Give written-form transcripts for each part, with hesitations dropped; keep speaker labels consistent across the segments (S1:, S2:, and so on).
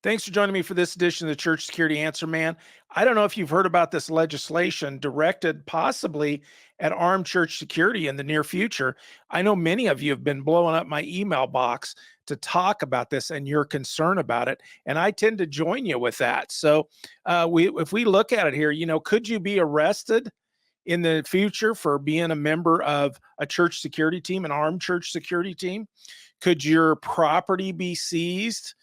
S1: Thanks for joining me for this edition of the Church Security Answer Man. I don't know if you've heard about this legislation directed possibly at armed church security in the near future. I know many of you have been blowing up my email box to talk about this and your concern about it, and I tend to join you with that. So, if we look at it here, could you be arrested in the future for being a member of a church security team, an armed church security team? Could your property be seized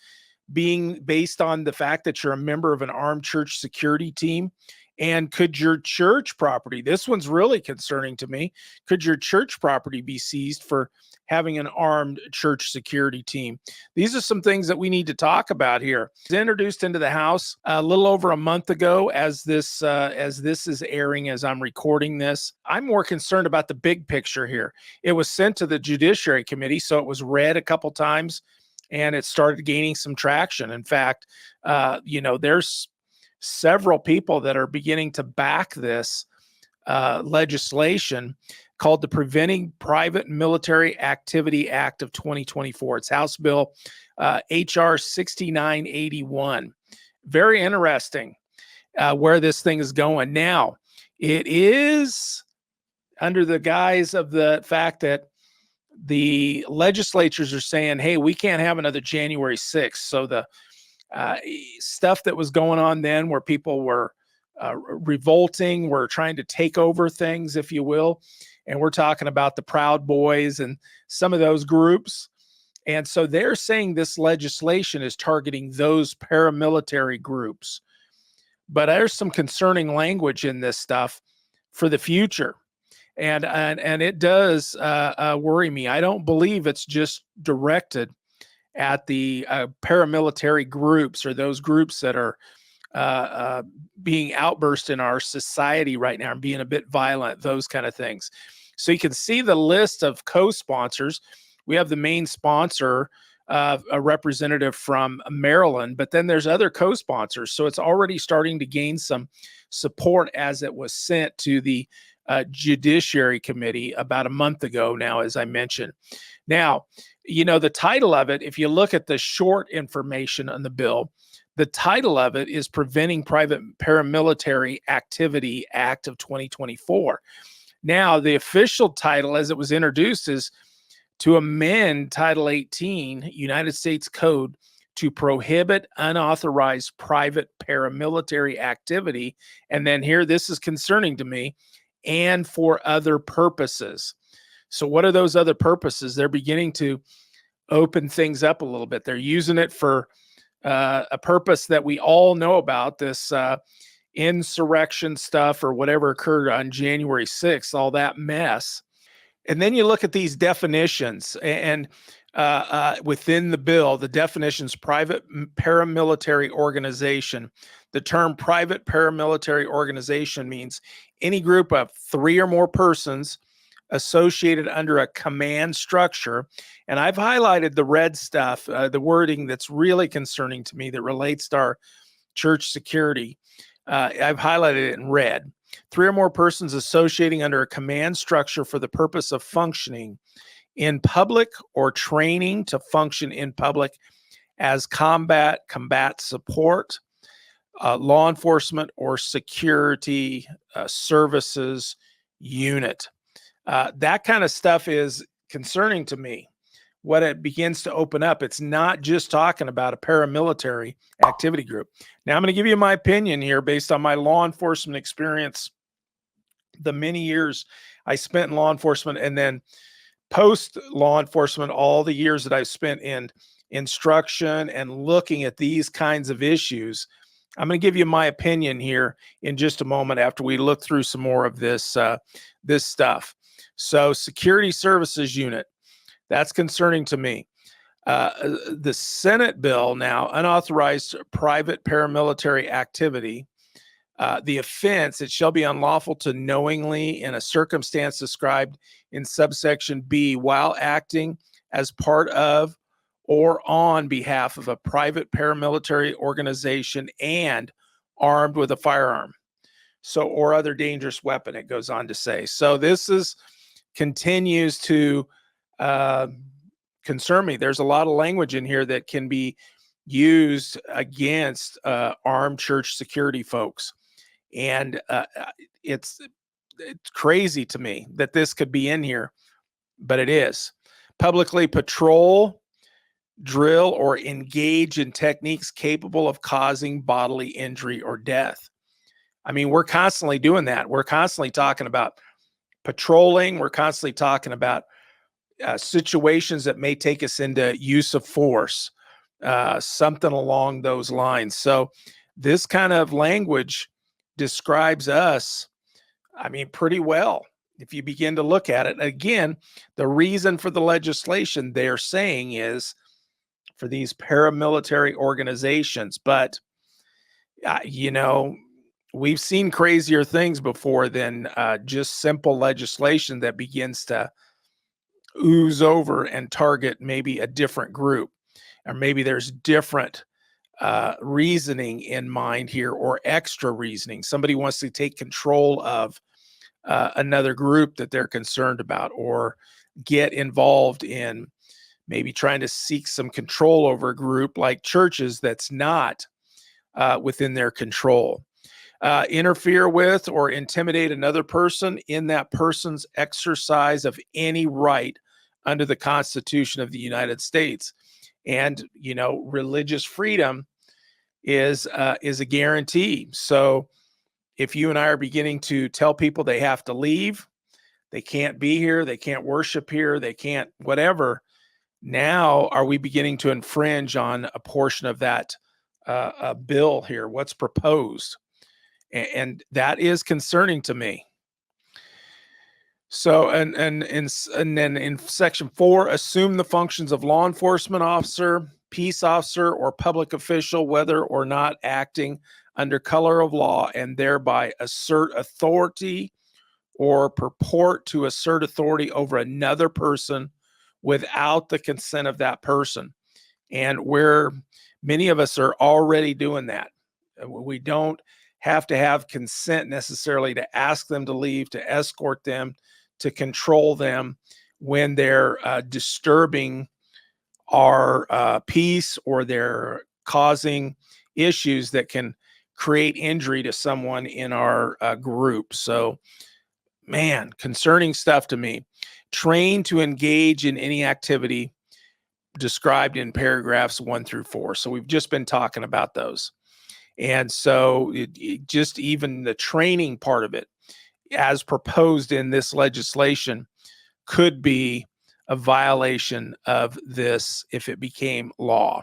S1: being based on the fact that you're a member of an armed church security team? And could your church property, this one's really concerning to me, could your church property be seized for having an armed church security team? These are some things that we need to talk about here. It was introduced into the House a little over a month ago as this is airing, as I'm recording this. I'm more concerned about the big picture here. It was sent to the Judiciary Committee, so it was read a couple times, and it started gaining some traction. In fact, there's several people that are beginning to back this legislation called the Preventing Private Military Activity Act of 2024. It's House Bill HR 6981. Very interesting where this thing is going. Now, it is under the guise of the fact that the legislatures are saying, hey, we can't have another January 6th. So the stuff that was going on then where people were revolting, were trying to take over things, if you will. And we're talking about the Proud Boys and some of those groups. And so they're saying this legislation is targeting those paramilitary groups. But there's some concerning language in this stuff for the future. And it does worry me. I don't believe it's just directed at the paramilitary groups or those groups that are being outburst in our society right now and being a bit violent, those kind of things. So you can see the list of co-sponsors. We have the main sponsor, a representative from Maryland, but then there's other co-sponsors. So it's already starting to gain some support as it was sent to the Judiciary Committee about a month ago now, as I mentioned. Now, the title of it, if you look at the short information on the bill, the title of it is Preventing Private Paramilitary Activity Act of 2024. Now, the official title as it was introduced is to amend Title 18 United States Code to prohibit unauthorized private paramilitary activity. And then here, this is concerning to me, and for other purposes. So what are those other purposes? They're beginning to open things up a little bit. They're using it for a purpose that we all know about, this insurrection stuff or whatever occurred on January 6th, all that mess. And then you look at these definitions and within the bill, the definitions: private paramilitary organization. The term private paramilitary organization means any group of 3 or more persons associated under a command structure. And I've highlighted the red stuff, the wording that's really concerning to me that relates to our church security. I've highlighted it in red. 3 or more persons associating under a command structure for the purpose of functioning in public or training to function in public as combat support, law enforcement, or security services unit. That kind of stuff is concerning to me. What it begins to open up, it's not just talking about a paramilitary activity group. Now, I'm going to give you my opinion here based on my law enforcement experience, the many years I spent in law enforcement, and then post law enforcement, all the years that I've spent in instruction and looking at these kinds of issues. I'm going to give you my opinion here in just a moment after we look through some more of this stuff. So, security services unit, that's concerning to me. The Senate bill now, unauthorized private paramilitary activity. The offense, it shall be unlawful to knowingly, in a circumstance described in subsection B, while acting as part of or on behalf of a private paramilitary organization and armed with a firearm. So, or other dangerous weapon, it goes on to say. So this continues to concern me. There's a lot of language in here that can be used against armed church security folks. And it's crazy to me that this could be in here, but it is. Publicly patrol, drill, or engage in techniques capable of causing bodily injury or death. I mean, we're constantly doing that. We're constantly talking about patrolling. We're constantly talking about situations that may take us into use of force, something along those lines. So this kind of language describes us, I mean, pretty well. If you begin to look at it, again, the reason for the legislation they're saying is for these paramilitary organizations. But, you know, we've seen crazier things before than just simple legislation that begins to ooze over and target maybe a different group, or maybe there's different reasoning in mind here, or extra reasoning. Somebody wants to take control of another group that they're concerned about, or get involved in maybe trying to seek some control over a group like churches that's not within their control. Interfere with or intimidate another person in that person's exercise of any right under the Constitution of the United States. And, you know, religious freedom is a guarantee. So if you and I are beginning to tell people they have to leave, they can't be here, they can't worship here, they can't whatever, now are we beginning to infringe on a portion of that bill here, what's proposed? And that is concerning to me. So, and then in section 4, assume the functions of law enforcement officer, peace officer, or public official, whether or not acting under color of law, and thereby assert authority or purport to assert authority over another person without the consent of that person. And where many of us are already doing that, we don't have to have consent necessarily to ask them to leave, to escort them, to control them when they're disturbing our peace, or they're causing issues that can create injury to someone in our group. So, man, concerning stuff to me. Trained to engage in any activity described in paragraphs 1 through 4. So we've just been talking about those. And so just even the training part of it, as proposed in this legislation, could be a violation of this if it became law.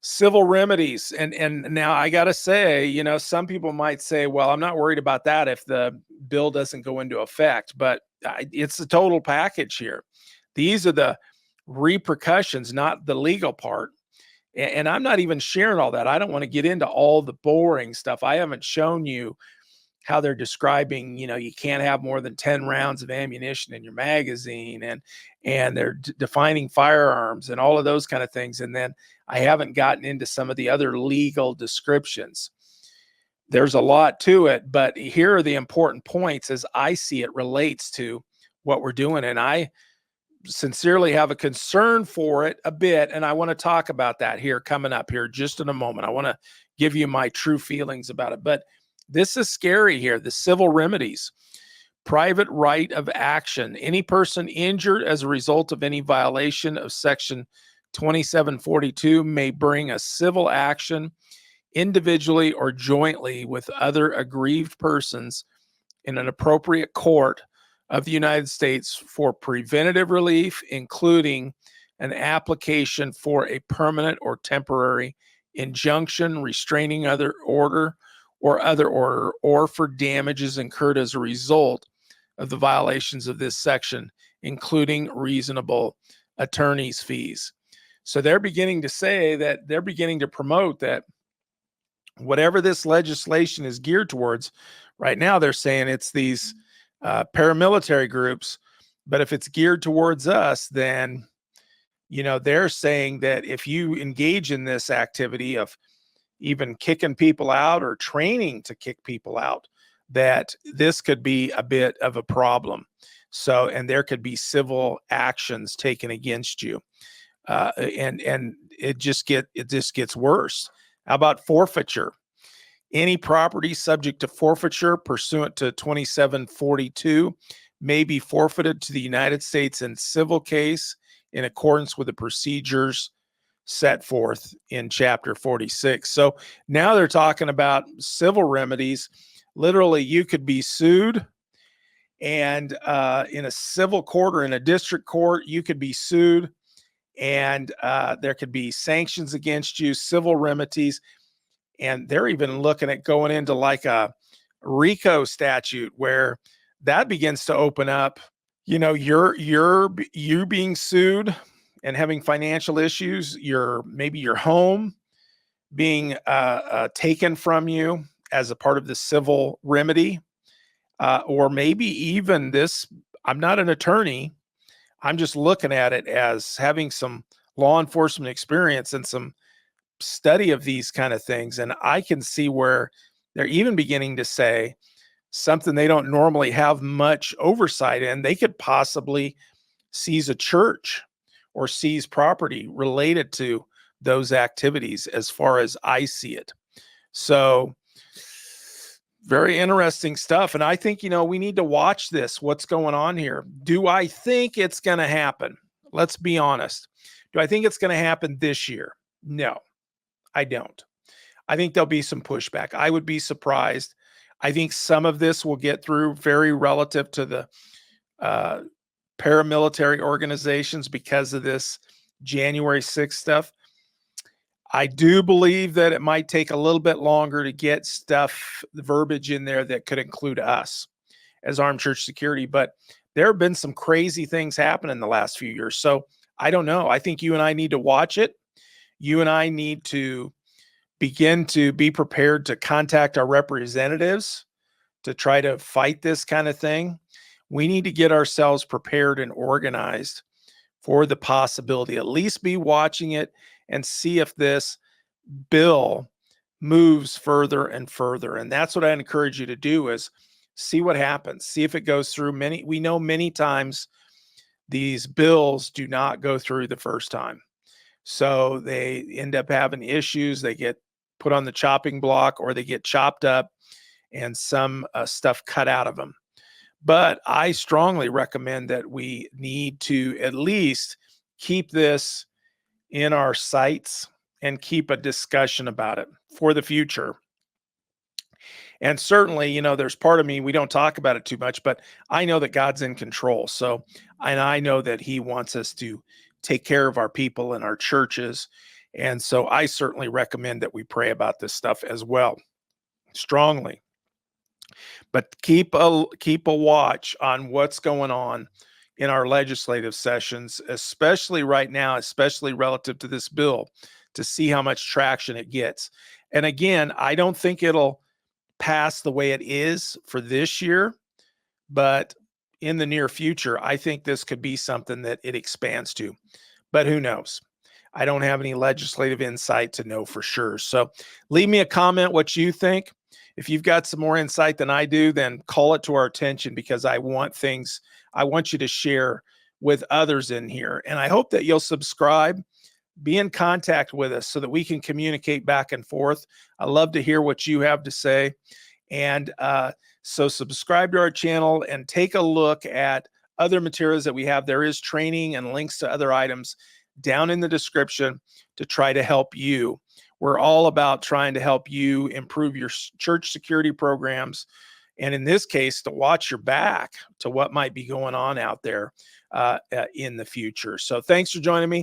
S1: Civil remedies. And now I got to say, you know, some people might say, well, I'm not worried about that if the bill doesn't go into effect, but it's the total package here. These are the repercussions, not the legal part. And I'm not even sharing all that. I don't want to get into all the boring stuff. I haven't shown you how they're describing, you know, you can't have more than 10 rounds of ammunition in your magazine, and they're defining firearms and all of those kind of things. And then I haven't gotten into some of the other legal descriptions. There's a lot to it, but here are the important points as I see it relates to what we're doing. And I sincerely have a concern for it a bit, and I want to talk about that here coming up here just in a moment. I want to give you my true feelings about it, but this is scary here. The civil remedies, private right of action. Any person injured as a result of any violation of section 2742 may bring a civil action individually or jointly with other aggrieved persons in an appropriate court of the United States for preventative relief, including an application for a permanent or temporary injunction, restraining other order, or for damages incurred as a result of the violations of this section, including reasonable attorney's fees. So they're beginning to say that they're beginning to promote that whatever this legislation is geared towards, right now they're saying it's these paramilitary groups, but if it's geared towards us, then, you know, they're saying that if you engage in this activity of even kicking people out or training to kick people out, that this could be a bit of a problem. So, and there could be civil actions taken against you. And it just gets worse. How about forfeiture? Any property subject to forfeiture pursuant to 2742 may be forfeited to the United States in civil case in accordance with the procedures set forth in chapter 46. So now they're talking about civil remedies. Literally, you could be sued, and in a civil court or in a district court, you could be sued, and there could be sanctions against you, civil remedies. And they're even looking at going into like a RICO statute where that begins to open up, you being sued and having financial issues, maybe your home being taken from you as a part of the civil remedy, or maybe even this. I'm not an attorney. I'm just looking at it as having some law enforcement experience and some study of these kind of things. And I can see where they're even beginning to say something they don't normally have much oversight in. They could possibly seize a church or seize property related to those activities, as far as I see it. So very interesting stuff. And I think, we need to watch this, what's going on here. Do I think it's going to happen? Let's be honest. Do I think it's going to happen this year? No, I don't. I think there'll be some pushback. I would be surprised. I think some of this will get through, very relative to the paramilitary organizations, because of this January 6th stuff. I do believe that it might take a little bit longer to get stuff, the verbiage in there that could include us as armed church security. But there have been some crazy things happen in the last few years. So I don't know. I think you and I need to watch it. You and I need to begin to be prepared to contact our representatives to try to fight this kind of thing. We need to get ourselves prepared and organized for the possibility, at least be watching it and see if this bill moves further and further. And that's what I encourage you to do, is see what happens. See if it goes through. We know many times these bills do not go through the first time. So they end up having issues. They get put on the chopping block, or they get chopped up and some stuff cut out of them. But I strongly recommend that we need to at least keep this in our sights and keep a discussion about it for the future. And certainly, there's part of me, we don't talk about it too much, but I know that God's in control. So, and I know that he wants us to take care of our people and our churches. And so I certainly recommend that we pray about this stuff as well, strongly. But keep a watch on what's going on in our legislative sessions, especially right now, especially relative to this bill, to see how much traction it gets. And again, I don't think it'll pass the way it is for this year, but in the near future, I think this could be something that it expands to. But who knows? I don't have any legislative insight to know for sure. So leave me a comment what you think. If you've got some more insight than I do, then call it to our attention, because I want you to share with others in here. And I hope that you'll subscribe, be in contact with us so that we can communicate back and forth. I love to hear what you have to say. And so subscribe to our channel and take a look at other materials that we have. There is training and links to other items down in the description to try to help you. We're all about trying to help you improve your church security programs. And in this case, to watch your back to what might be going on out there in the future. So thanks for joining me.